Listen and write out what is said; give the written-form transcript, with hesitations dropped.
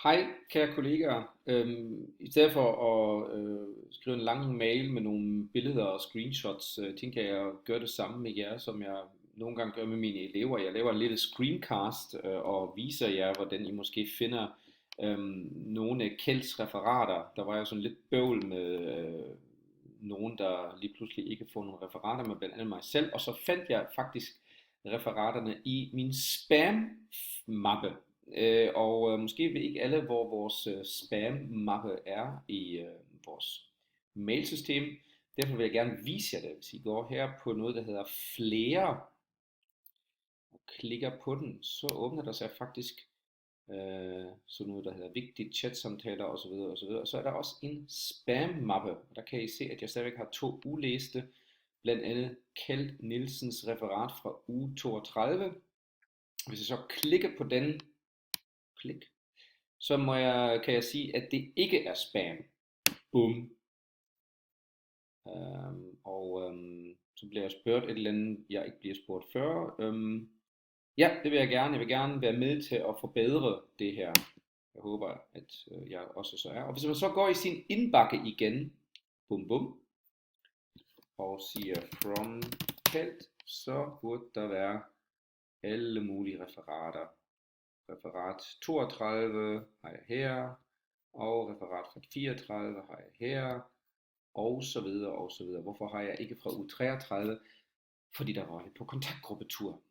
Hej, kære kollegaer. I stedet for at skrive en lang mail med nogle billeder og screenshots, tænker jeg at gøre det samme med jer, som jeg nogle gange gør med mine elever. Jeg laver en lille screencast og viser jer, hvordan I måske finder nogle af Kjelds referater. Der var jo sådan lidt bøvl med nogen, der lige pludselig ikke får nogle referater med blandt andet mig selv. Og så fandt jeg faktisk referaterne i min spam-mappe. Og måske ved ikke alle, hvor vores spam-mappe er i vores mailsystem. Derfor vil jeg gerne vise jer det. Hvis I går her på noget, der hedder flere, og klikker på den, så åbner der sig faktisk sådan noget, der hedder vigtige chatsamtaler osv. osv. Og så er der også en spam-mappe, og der kan I se, at jeg stadigvæk har 2 ulæste, blandt andet Kjeld Nielsens referat fra uge 32. Hvis jeg så klikker på den, så kan jeg sige, at det ikke er spam. Bum. Så bliver jeg spurgt et eller andet, jeg ikke bliver spurgt før. Ja, det vil jeg gerne. Jeg vil gerne være med til at forbedre det her. Jeg håber, at jeg også så er. Og hvis man så går i sin indbakke igen, bum bum, og siger from Kjeld, så burde der være alle mulige referater. Referat 32 har jeg her, og referat fra 34 har jeg her, og så videre, og så videre. Hvorfor har jeg ikke fra uge 33? Fordi der var jeg på kontaktgruppetur.